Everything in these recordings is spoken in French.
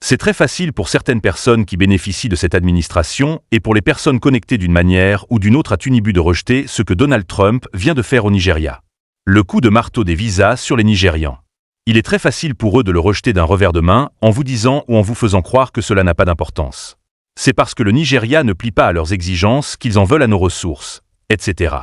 C'est très facile pour certaines personnes qui bénéficient de cette administration et pour les personnes connectées d'une manière ou d'une autre à Tunibu de rejeter ce que Donald Trump vient de faire au Nigeria. Le coup de marteau des visas sur les Nigérians. Il est très facile pour eux de le rejeter d'un revers de main en vous disant ou en vous faisant croire que cela n'a pas d'importance. C'est parce que le Nigeria ne plie pas à leurs exigences qu'ils en veulent à nos ressources, etc.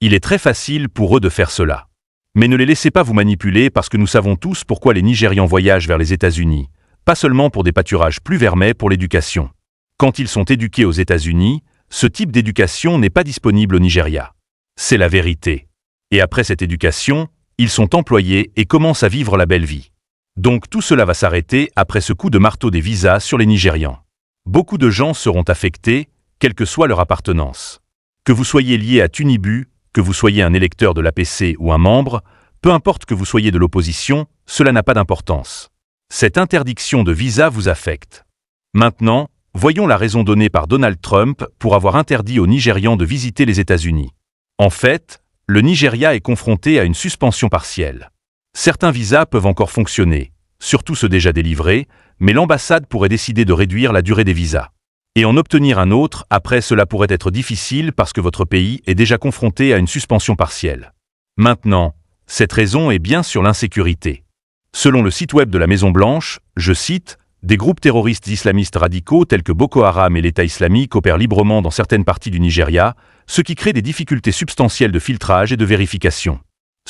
Il est très facile pour eux de faire cela. Mais ne les laissez pas vous manipuler parce que nous savons tous pourquoi les Nigérians voyagent vers les États-Unis, pas seulement pour des pâturages plus vermeils pour l'éducation. Quand ils sont éduqués aux États-Unis, ce type d'éducation n'est pas disponible au Nigeria. C'est la vérité. Et après cette éducation, ils sont employés et commencent à vivre la belle vie. Donc tout cela va s'arrêter après ce coup de marteau des visas sur les Nigérians. Beaucoup de gens seront affectés, quelle que soit leur appartenance. Que vous soyez lié à Tunibu, que vous soyez un électeur de l'APC ou un membre, peu importe que vous soyez de l'opposition, cela n'a pas d'importance. Cette interdiction de visa vous affecte. Maintenant, voyons la raison donnée par Donald Trump pour avoir interdit aux Nigérians de visiter les États-Unis. En fait, le Nigeria est confronté à une suspension partielle. Certains visas peuvent encore fonctionner, surtout ceux déjà délivrés, mais l'ambassade pourrait décider de réduire la durée des visas. Et en obtenir un autre, après cela pourrait être difficile parce que votre pays est déjà confronté à une suspension partielle. Maintenant, cette raison est bien sur l'insécurité. Selon le site web de la Maison-Blanche, je cite, « Des groupes terroristes islamistes radicaux tels que Boko Haram et l'État islamique opèrent librement dans certaines parties du Nigeria, ce qui crée des difficultés substantielles de filtrage et de vérification. »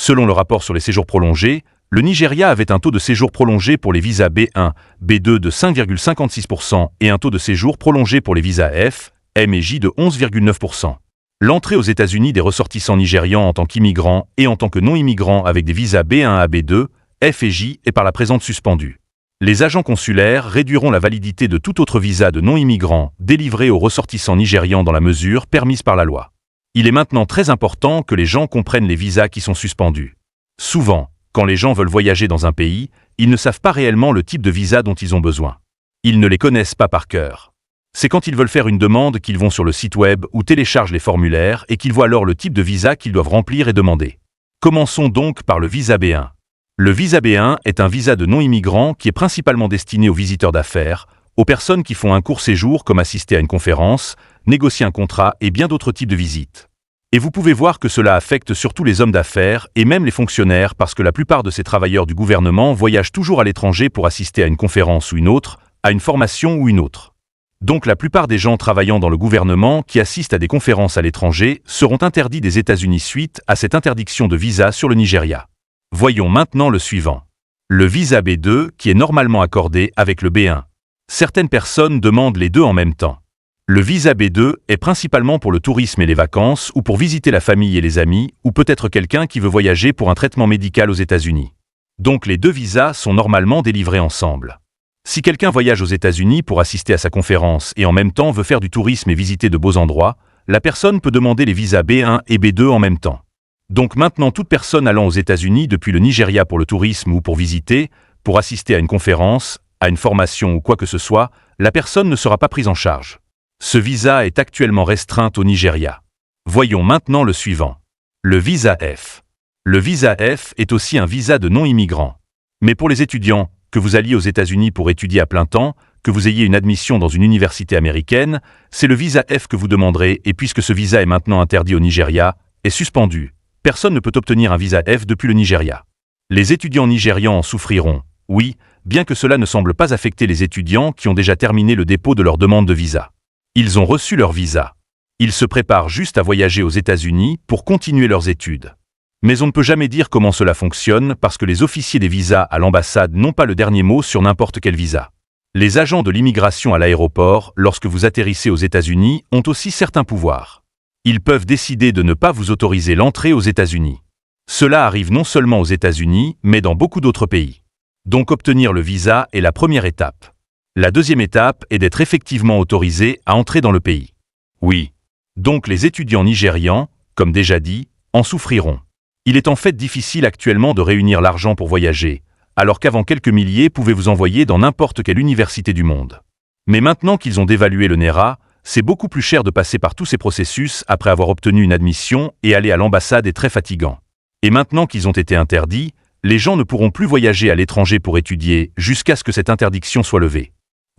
Selon le rapport sur les séjours prolongés, le Nigeria avait un taux de séjour prolongé pour les visas B1, B2 de 5,56% et un taux de séjour prolongé pour les visas F, M et J de 11,9%. L'entrée aux États-Unis des ressortissants nigérians en tant qu'immigrants et en tant que non-immigrants avec des visas B1 à B2, F et J est par la présente suspendue. Les agents consulaires réduiront la validité de tout autre visa de non-immigrants délivré aux ressortissants nigérians dans la mesure permise par la loi. Il est maintenant très important que les gens comprennent les visas qui sont suspendus. Souvent, quand les gens veulent voyager dans un pays, ils ne savent pas réellement le type de visa dont ils ont besoin. Ils ne les connaissent pas par cœur. C'est quand ils veulent faire une demande qu'ils vont sur le site web ou téléchargent les formulaires et qu'ils voient alors le type de visa qu'ils doivent remplir et demander. Commençons donc par le visa B1. Le visa B1 est un visa de non-immigrants qui est principalement destiné aux visiteurs d'affaires, aux personnes qui font un court séjour comme assister à une conférence, négocier un contrat et bien d'autres types de visites. Et vous pouvez voir que cela affecte surtout les hommes d'affaires et même les fonctionnaires parce que la plupart de ces travailleurs du gouvernement voyagent toujours à l'étranger pour assister à une conférence ou une autre, à une formation ou une autre. Donc la plupart des gens travaillant dans le gouvernement qui assistent à des conférences à l'étranger seront interdits des États-Unis suite à cette interdiction de visa sur le Nigeria. Voyons maintenant le suivant. Le visa B2 qui est normalement accordé avec le B1. Certaines personnes demandent les deux en même temps. Le visa B2 est principalement pour le tourisme et les vacances ou pour visiter la famille et les amis ou peut-être quelqu'un qui veut voyager pour un traitement médical aux États-Unis. Donc les deux visas sont normalement délivrés ensemble. Si quelqu'un voyage aux États-Unis pour assister à sa conférence et en même temps veut faire du tourisme et visiter de beaux endroits, la personne peut demander les visas B1 et B2 en même temps. Donc maintenant toute personne allant aux États-Unis depuis le Nigeria pour le tourisme ou pour visiter, pour assister à une conférence, à une formation ou quoi que ce soit, la personne ne sera pas prise en charge. Ce visa est actuellement restreint au Nigeria. Voyons maintenant le suivant. Le visa F. Le visa F est aussi un visa de non-immigrants. Mais pour les étudiants, que vous alliez aux États-Unis pour étudier à plein temps, que vous ayez une admission dans une université américaine, c'est le visa F que vous demanderez et puisque ce visa est maintenant interdit au Nigeria, est suspendu. Personne ne peut obtenir un visa F depuis le Nigeria. Les étudiants nigérians en souffriront, oui, bien que cela ne semble pas affecter les étudiants qui ont déjà terminé le dépôt de leur demande de visa. Ils ont reçu leur visa. Ils se préparent juste à voyager aux États-Unis pour continuer leurs études. Mais on ne peut jamais dire comment cela fonctionne parce que les officiers des visas à l'ambassade n'ont pas le dernier mot sur n'importe quel visa. Les agents de l'immigration à l'aéroport, lorsque vous atterrissez aux États-Unis, ont aussi certains pouvoirs. Ils peuvent décider de ne pas vous autoriser l'entrée aux États-Unis. Cela arrive non seulement aux États-Unis, mais dans beaucoup d'autres pays. Donc obtenir le visa est la première étape. La deuxième étape est d'être effectivement autorisé à entrer dans le pays. Oui. Donc les étudiants nigérians, comme déjà dit, en souffriront. Il est en fait difficile actuellement de réunir l'argent pour voyager, alors qu'avant quelques milliers pouvaient vous envoyer dans n'importe quelle université du monde. Mais maintenant qu'ils ont dévalué le Naira, c'est beaucoup plus cher de passer par tous ces processus après avoir obtenu une admission et aller à l'ambassade est très fatigant. Et maintenant qu'ils ont été interdits, les gens ne pourront plus voyager à l'étranger pour étudier jusqu'à ce que cette interdiction soit levée.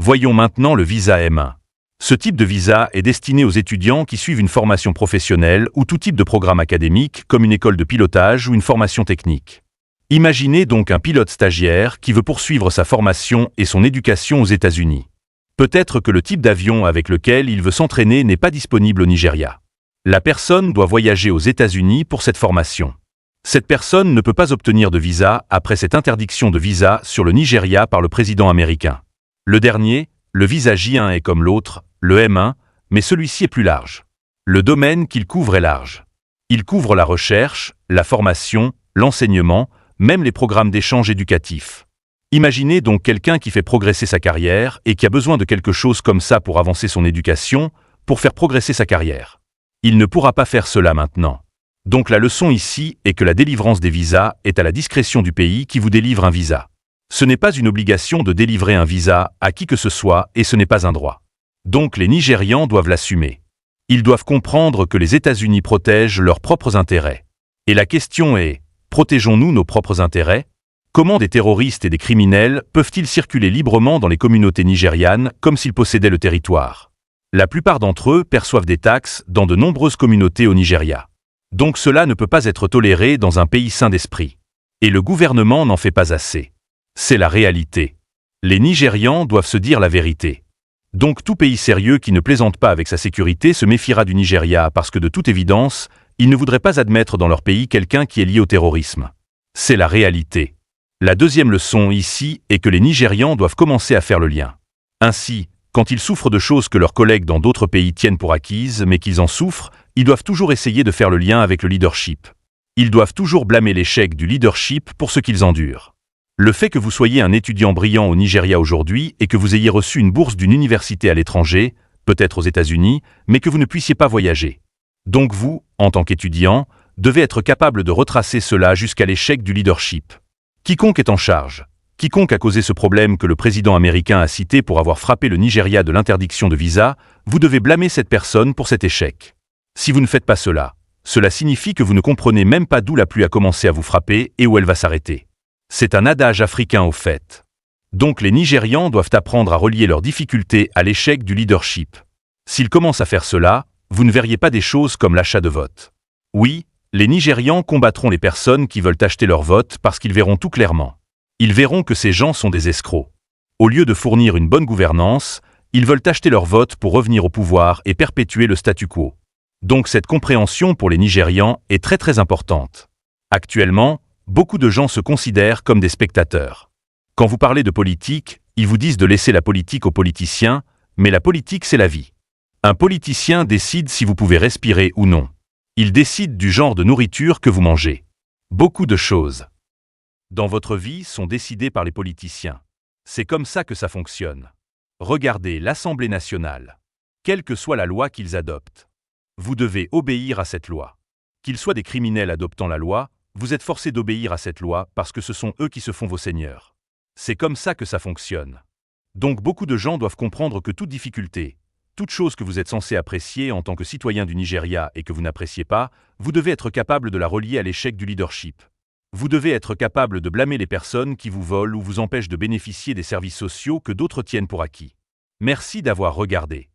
Voyons maintenant le visa M1. Ce type de visa est destiné aux étudiants qui suivent une formation professionnelle ou tout type de programme académique, comme une école de pilotage ou une formation technique. Imaginez donc un pilote stagiaire qui veut poursuivre sa formation et son éducation aux États-Unis. Peut-être que le type d'avion avec lequel il veut s'entraîner n'est pas disponible au Nigeria. La personne doit voyager aux États-Unis pour cette formation. Cette personne ne peut pas obtenir de visa après cette interdiction de visa sur le Nigeria par le président américain. Le dernier, le visa J1 est comme l'autre, le M1, mais celui-ci est plus large. Le domaine qu'il couvre est large. Il couvre la recherche, la formation, l'enseignement, même les programmes d'échange éducatifs. Imaginez donc quelqu'un qui fait progresser sa carrière et qui a besoin de quelque chose comme ça pour avancer son éducation, pour faire progresser sa carrière. Il ne pourra pas faire cela maintenant. Donc la leçon ici est que la délivrance des visas est à la discrétion du pays qui vous délivre un visa. Ce n'est pas une obligation de délivrer un visa à qui que ce soit et ce n'est pas un droit. Donc les Nigérians doivent l'assumer. Ils doivent comprendre que les États-Unis protègent leurs propres intérêts. Et la question est, protégeons-nous nos propres intérêts ? Comment des terroristes et des criminels peuvent-ils circuler librement dans les communautés nigérianes comme s'ils possédaient le territoire ? La plupart d'entre eux perçoivent des taxes dans de nombreuses communautés au Nigeria. Donc cela ne peut pas être toléré dans un pays sain d'esprit. Et le gouvernement n'en fait pas assez. C'est la réalité. Les Nigérians doivent se dire la vérité. Donc tout pays sérieux qui ne plaisante pas avec sa sécurité se méfiera du Nigeria parce que de toute évidence, ils ne voudraient pas admettre dans leur pays quelqu'un qui est lié au terrorisme. C'est la réalité. La deuxième leçon ici est que les Nigérians doivent commencer à faire le lien. Ainsi, quand ils souffrent de choses que leurs collègues dans d'autres pays tiennent pour acquises mais qu'ils en souffrent, ils doivent toujours essayer de faire le lien avec le leadership. Ils doivent toujours blâmer l'échec du leadership pour ce qu'ils endurent. Le fait que vous soyez un étudiant brillant au Nigeria aujourd'hui et que vous ayez reçu une bourse d'une université à l'étranger, peut-être aux États-Unis, mais que vous ne puissiez pas voyager. Donc vous, en tant qu'étudiant, devez être capable de retracer cela jusqu'à l'échec du leadership. Quiconque est en charge, quiconque a causé ce problème que le président américain a cité pour avoir frappé le Nigeria de l'interdiction de visa, vous devez blâmer cette personne pour cet échec. Si vous ne faites pas cela, cela signifie que vous ne comprenez même pas d'où la pluie a commencé à vous frapper et où elle va s'arrêter. C'est un adage africain au fait. Donc les Nigérians doivent apprendre à relier leurs difficultés à l'échec du leadership. S'ils commencent à faire cela, vous ne verriez pas des choses comme l'achat de vote. Oui, les Nigérians combattront les personnes qui veulent acheter leur vote parce qu'ils verront tout clairement. Ils verront que ces gens sont des escrocs. Au lieu de fournir une bonne gouvernance, ils veulent acheter leur vote pour revenir au pouvoir et perpétuer le statu quo. Donc cette compréhension pour les Nigérians est très très importante. Actuellement, beaucoup de gens se considèrent comme des spectateurs. Quand vous parlez de politique, ils vous disent de laisser la politique aux politiciens, mais la politique c'est la vie. Un politicien décide si vous pouvez respirer ou non. Il décide du genre de nourriture que vous mangez. Beaucoup de choses dans votre vie sont décidées par les politiciens. C'est comme ça que ça fonctionne. Regardez l'Assemblée nationale. Quelle que soit la loi qu'ils adoptent, vous devez obéir à cette loi. Qu'ils soient des criminels adoptant la loi, vous êtes forcés d'obéir à cette loi parce que ce sont eux qui se font vos seigneurs. C'est comme ça que ça fonctionne. Donc beaucoup de gens doivent comprendre que toute difficulté, toute chose que vous êtes censé apprécier en tant que citoyen du Nigeria et que vous n'appréciez pas, vous devez être capable de la relier à l'échec du leadership. Vous devez être capable de blâmer les personnes qui vous volent ou vous empêchent de bénéficier des services sociaux que d'autres tiennent pour acquis. Merci d'avoir regardé.